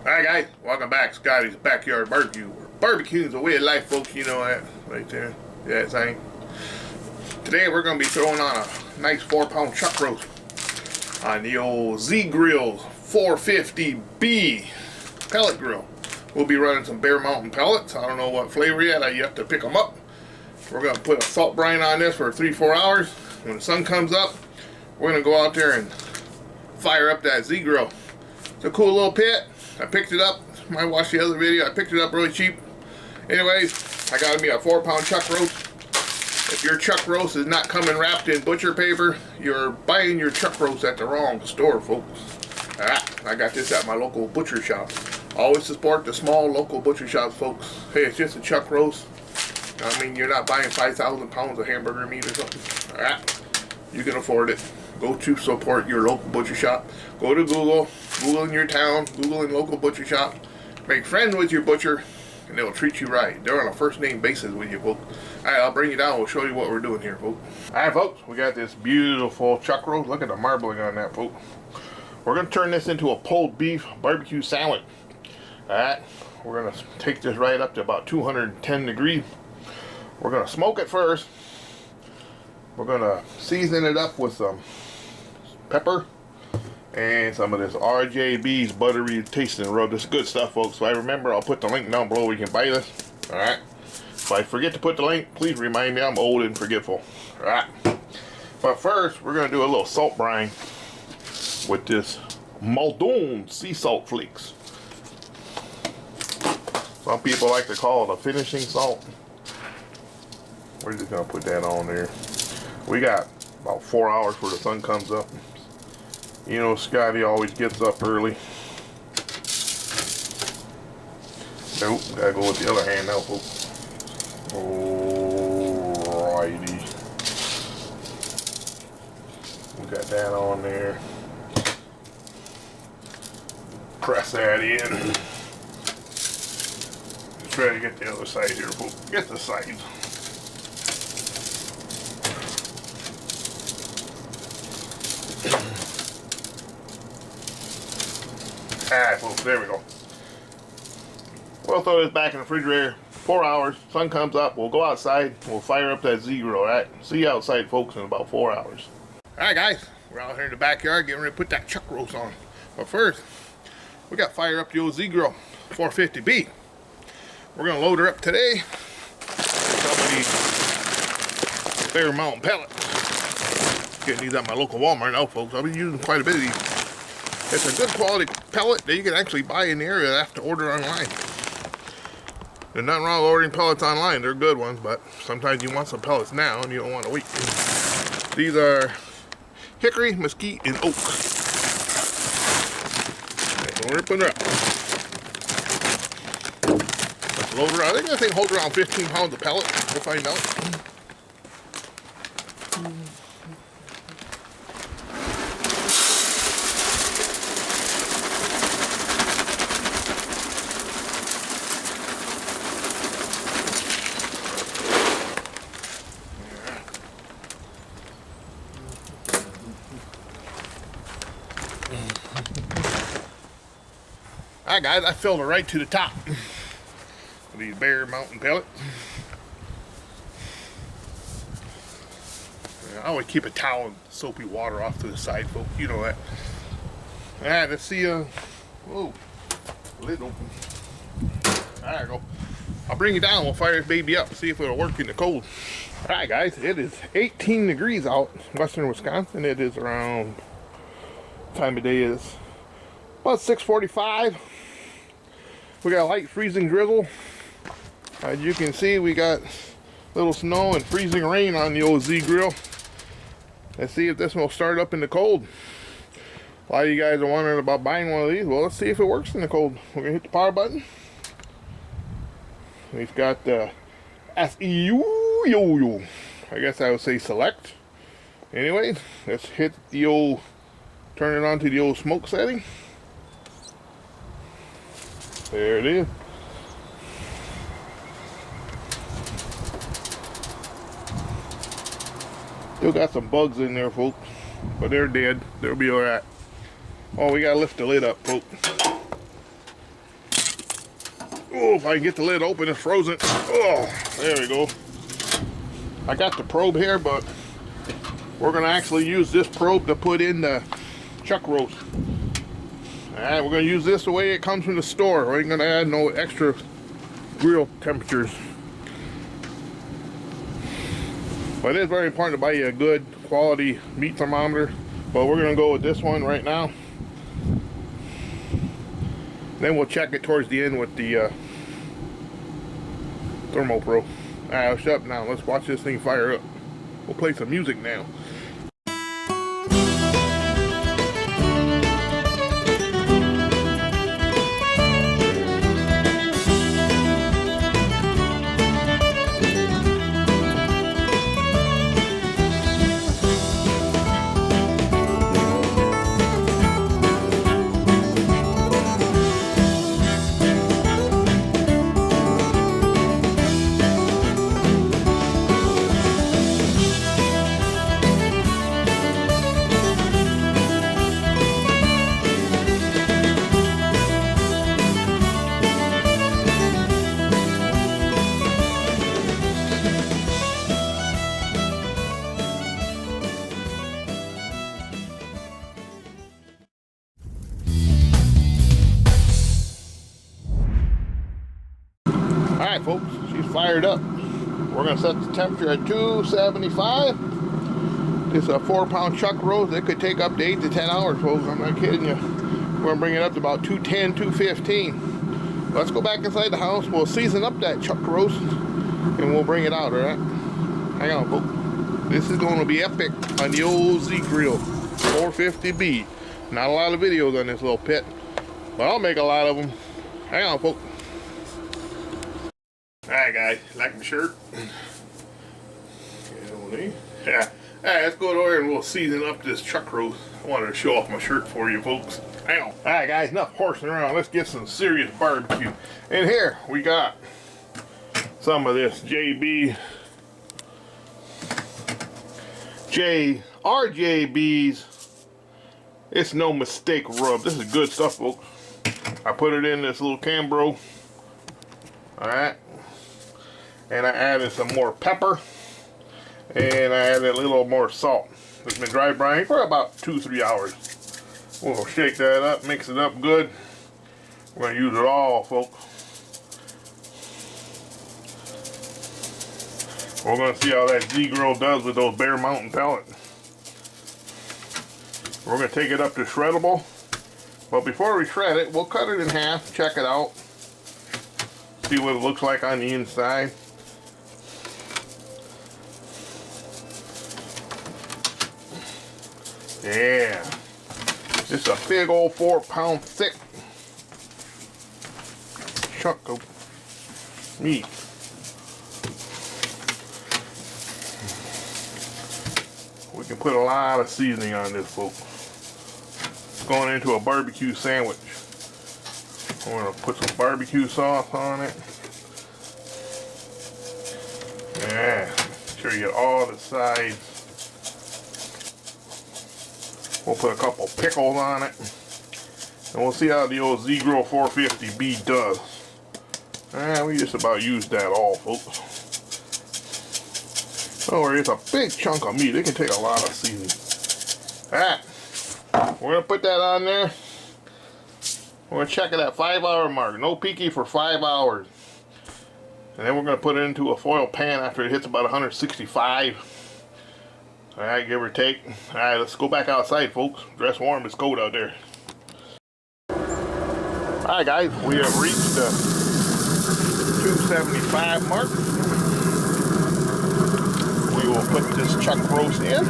Alright guys, welcome back. Scotty's Backyard Barbecue. Barbecuing's a way of life, folks, you know that right there. Yeah, it's ain't. Today we're going to be throwing on a nice 4-pound chuck roast on the old Zgrills 450b Pellet grill. We'll be running some Bear Mountain pellets. I don't know what flavor yet. You have to pick them up. We're going to put a salt brine on this for 3-4 hours. When the sun comes up, we're going to go out there and fire up that Z-Grill. It's a cool little pit. I picked it up. You might watch the other video. I picked it up really cheap. Anyways, I got me a 4-pound chuck roast. If your chuck roast is not coming wrapped in butcher paper, you're buying your chuck roast at the wrong store, folks. I got this at my local butcher shop. Always support the small local butcher shops, folks. Hey, it's just a chuck roast. I mean, you're not buying 5,000 pounds of hamburger meat or something. You can afford it. Go to support your local butcher shop. Go to Google in your town, Google in local butcher shop. Make friends with your butcher, and they'll treat you right. They're on a first name basis with you, folks. Alright, I'll bring you down. We'll show you what we're doing here, folks. Alright, folks, we got this beautiful chuck roast. Look at the marbling on that, folks. We're going to turn this into a pulled beef barbecue sandwich. Alright, we're going to take this right up to about 210 degrees. We're going to smoke it first. We're going to season it up with some pepper and some of this RJB's buttery tasting rub. This is good stuff, folks. So I remember, I'll put the link down below where you can buy this. Alright. If I forget to put the link, please remind me. I'm old and forgetful. Alright. But first, we're going to do a little salt brine with this Maldon sea salt flakes. Some people like to call it a finishing salt. We're just going to put that on there. We got about 4 hours before the sun comes up. You know, Scotty always gets up early. Nope, gotta go with the other hand now, folks. Alrighty. We got that on there. Press that in. Just try to get the other side here, folks. Get the sides. Alright, folks, there we go. We'll throw this back in the refrigerator. 4 hours. Sun comes up. We'll go outside. We'll fire up that Z-Grill. Alright? See you outside, folks, in about 4 hours. Alright, guys. We're out here in the backyard getting ready to put that chuck roast on. But first, we got to fire up the old Z-Grill 450b. We're going to load her up today. Some of these Bear Mountain pellets. Getting these at my local Walmart now, folks. I'll be using quite a bit of these. It's a good quality pellet that you can actually buy in the area. I have to order online. There's nothing wrong with ordering pellets online. They're good ones, but sometimes you want some pellets now and you don't want to wait. These are hickory, mesquite, and oak. So we're putting her up. Let's load her out. I think this thing holds around 15 pounds of pellet. We'll find out. Alright, guys, I filled it right to the top of these Bear Mountain pellets. I always keep a towel and soapy water off to the side, folks. You know that. Alright, let's see. Whoa, lid open. There we go. I'll bring it down. We'll fire this baby up. See if it'll work in the cold. Alright, guys, it is 18 degrees out in western Wisconsin. It is around, time of day is about 6:45. We got a light freezing drizzle. As you can see, we got a little snow and freezing rain on the old Z-Grill. Let's see if this one will start up in the cold. A lot of you guys are wondering about buying one of these. Well, let's see if it works in the cold. We're gonna hit the power button. We've got the SEU. I guess I would say select. Anyways, let's hit the old, turn it on to the old smoke setting. There it is. Still got some bugs in there, folks, but they're dead. They'll be alright. Oh, we gotta lift the lid up, folks. Oh, if I can get the lid open, it's frozen. Oh, there we go. I got the probe here, but we're gonna actually use this probe to put in the chuck roast. Alright, we're gonna use this the way it comes from the store. We ain't gonna add no extra grill temperatures. But it is very important to buy you a good quality meat thermometer. But we're gonna go with this one right now. Then we'll check it towards the end with the thermal probe. Alright, I'll shut up now. Let's watch this thing fire up. We'll play some music now. Alright folks, she's fired up. We're going to set the temperature at 275. This is a 4-pound chuck roast. It could take up to 8 to 10 hours, folks. I'm not kidding you. We're going to bring it up to about 210, 215. Let's go back inside the house. We'll season up that chuck roast and we'll bring it out, alright? Hang on, folks. This is going to be epic on the old Zgrills 450b. Not a lot of videos on this little pit, but I'll make a lot of them. Hang on, folks. Alright guys, like my shirt? Yeah. Alright, let's go over and we'll season up this chuck roast. I wanted to show off my shirt for you folks. Hang on. Alright guys, enough horsing around. Let's get some serious barbecue. And here we got some of this RJB's. It's no mistake rub. This is good stuff, folks. I put it in this little Cambro. Alright. And I added some more pepper. And I added a little more salt. It's been dry brining for about 2-3 hours. We'll shake that up, mix it up good. We're going to use it all, folks. We're going to see how that Zgrill does with those Bear Mountain pellets. We're going to take it up to shreddable. But before we shred it, we'll cut it in half, check it out. See what it looks like on the inside. Yeah. This is a big old 4-pound thick chunk of meat. We can put a lot of seasoning on this, folks. It's going into a barbecue sandwich. I'm going to put some barbecue sauce on it. Yeah. Make sure you get all the sides. We'll put a couple pickles on it. And we'll see how the old Zgrill 450b does. We just about used that all, folks. Don't worry, it's a big chunk of meat. It can take a lot of seasoning. Alright. We're going to put that on there. We're going to check it at 5-hour mark. No peaky for 5 hours. And then we're going to put it into a foil pan after it hits about 165. Alright, give or take. Alright, let's go back outside, folks. Dress warm, it's cold out there. Alright guys, we have reached the 275 mark. We will put this chuck roast in.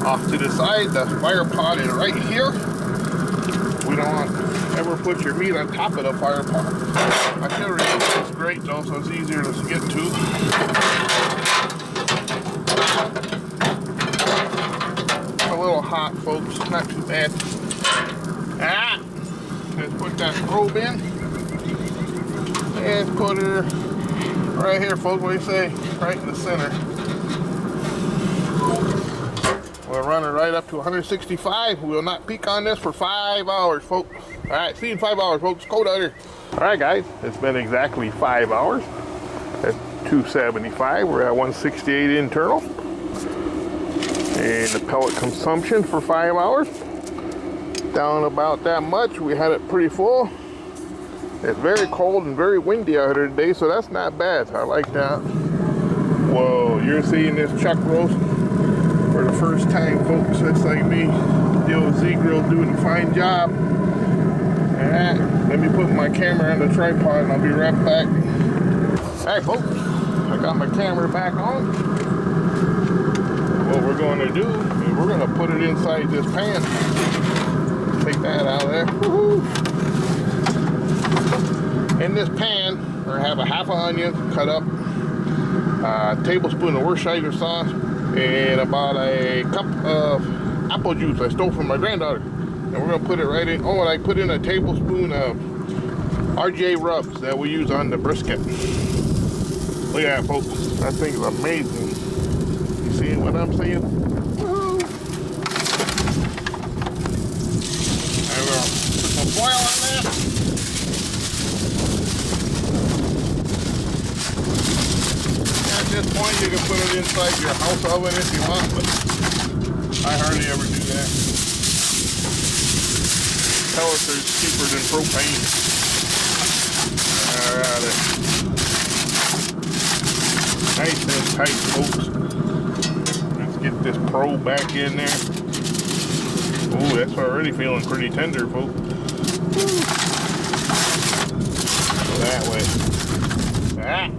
Off to the side, the fire pot is right here. We don't want to ever put your meat on top of the fire pot. I should have removed this grate though, so it's easier to get to. A little hot, folks, not too bad. Let's put that probe in. And put her right here, folks. What do you say? Right in the center. We'll run it right up to 165. We will not peak on this for 5 hours, folks. All right, see you in 5 hours, folks. Cold out here. All right, guys, it's been exactly 5 hours. At 275, we're at 168 internal. And the pellet consumption for 5 hours, down about that much. We had it pretty full. It's very cold and very windy out here today, so that's not bad. I like that. Whoa, you're seeing this chuck roast for the first time, folks. That's like me. The old Zgrills doing a fine job. Alright, let me put my camera on the tripod and I'll be right back. Alright, folks, I got my camera back on. What we're going to do is we're going to put it inside this pan. Take that out of there. Woohoo! In this pan, I have a half an onion cut up, a tablespoon of Worcestershire sauce, and about a cup of apple juice I stole from my granddaughter. And we're going to put it right in. Oh, and I put in a tablespoon of RJ rubs that we use on the brisket. Look at that, folks. That thing is amazing. You see what I'm saying? Woohoo! I'm going to put some foil on there. At this point, you can put it inside your house oven if you want, but I hardly ever do that. Pellets are cheaper than propane. Alright. Nice and tight, folks. Let's get this probe back in there. Oh, that's already feeling pretty tender, folks. Go that way. Ah.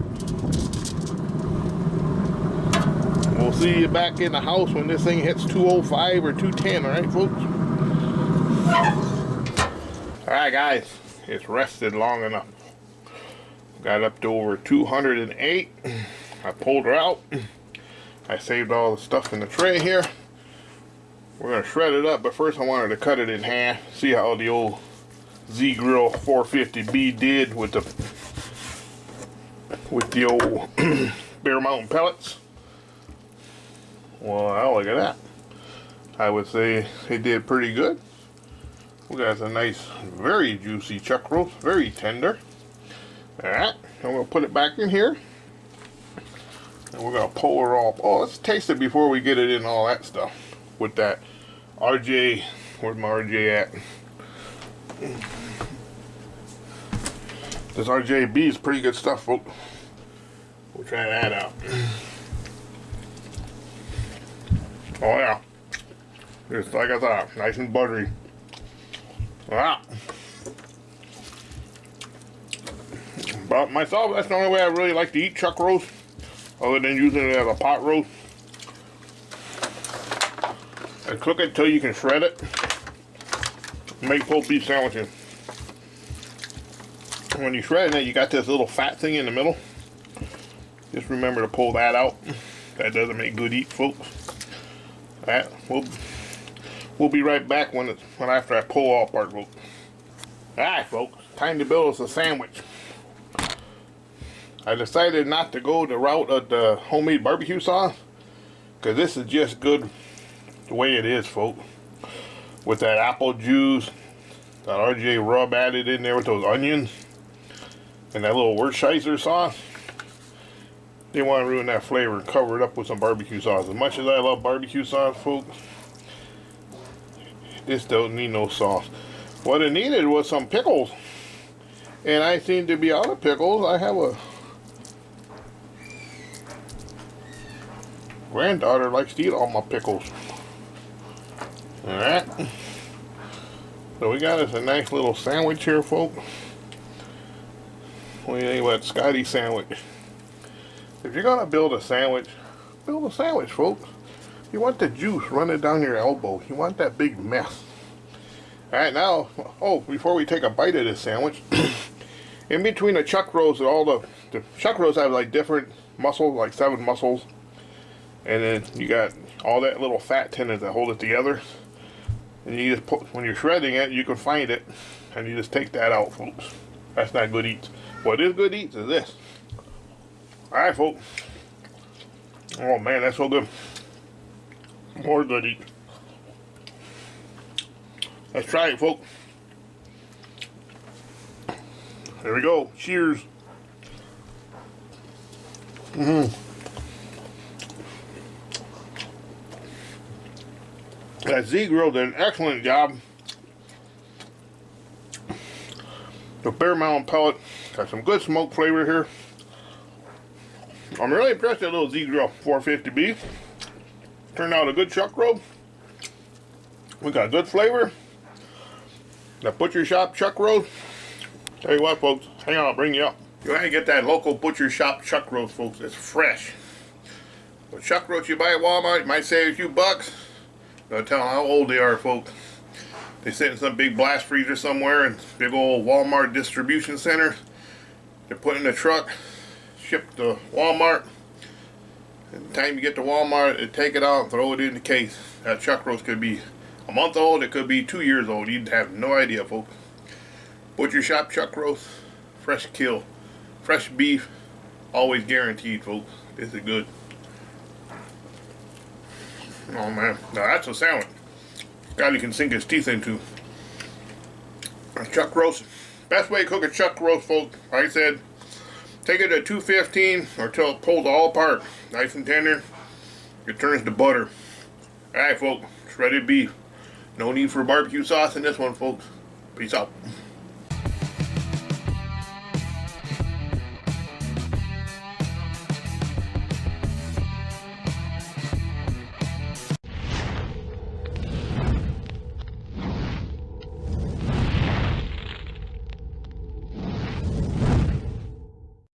We'll see you back in the house when this thing hits 205 or 210, alright, folks? Alright, guys, it's rested long enough. Got up to over 208. I pulled her out. I saved all the stuff in the tray here. We're going to shred it up, but first I wanted to cut it in half. See how the old Zgrills 450b did with the old Bear Mountain pellets. Well, look at that. I would say it did pretty good. We got a nice, very juicy chuck roast, very tender. Alright, I'm going to put it back in here. And we're going to pull her off. Oh, let's taste it before we get it in all that stuff. With that RJ, where's my RJ at? This RJB is pretty good stuff, folks. We'll try that out. Oh yeah, just like I thought, nice and buttery. Wow. But myself, that's the only way I really like to eat chuck roast, other than using it as a pot roast. And cook it till you can shred it. Make full beef sandwiches. When you're shredding it, you got this little fat thing in the middle. Just remember to pull that out. That doesn't make good eat, folks. Alright, we'll be right back when after I pull all apart, folks. Alright, folks, time to build us a sandwich. I decided not to go the route of the homemade barbecue sauce, because this is just good the way it is, folks. With that apple juice, that RJ rub added in there with those onions, and that little Worcestershire sauce. They want to ruin that flavor and cover it up with some barbecue sauce. As much as I love barbecue sauce, folks, this don't need no sauce. What it needed was some pickles. And I seem to be out of pickles. I have a granddaughter likes to eat all my pickles. Alright. So we got us a nice little sandwich here, folks. What do you think about Scotty's sandwich? If you're going to build a sandwich, folks. You want the juice running down your elbow. You want that big mess. Alright, now, before we take a bite of this sandwich, in between the chuck roast and all the chuck roast have like different muscles, like 7 muscles. And then you got all that little fat tendons that hold it together. And you just put, when you're shredding it, you can find it. And you just take that out, folks. That's not good eats. What is good eats is this. Alright, folks. Oh man, that's so good. More goodie. Let's try it, folks. There we go. Cheers. That Zgrills did an excellent job. The bare mountain pellet got some good smoke flavor here. I'm really impressed with that little Zgrills 450b. Turned out a good chuck roast. We got good flavor. That butcher shop chuck roast. Tell you what, folks, hang on, I'll bring you up. You want to get that local butcher shop chuck roast, folks. It's fresh. The chuck roast you buy at Walmart, you might save a few bucks. Don't tell them how old they are, folks. They sit in some big blast freezer somewhere in big old Walmart distribution center. They're put in a truck, shipped to Walmart. And the time you get to Walmart, they take it out and throw it in the case. That chuck roast could be a month old, it could be 2 years old. You'd have no idea, folks. Butcher shop chuck roast, fresh kill, fresh beef, always guaranteed, folks. This is good. Oh man, now that's a sandwich. God, you can sink his teeth into. A chuck roast. Best way to cook a chuck roast, folks. Like I said, take it to 215 or till it pulls all apart. Nice and tender. It turns to butter. Alright, folks. Shredded beef. No need for barbecue sauce in this one, folks. Peace out.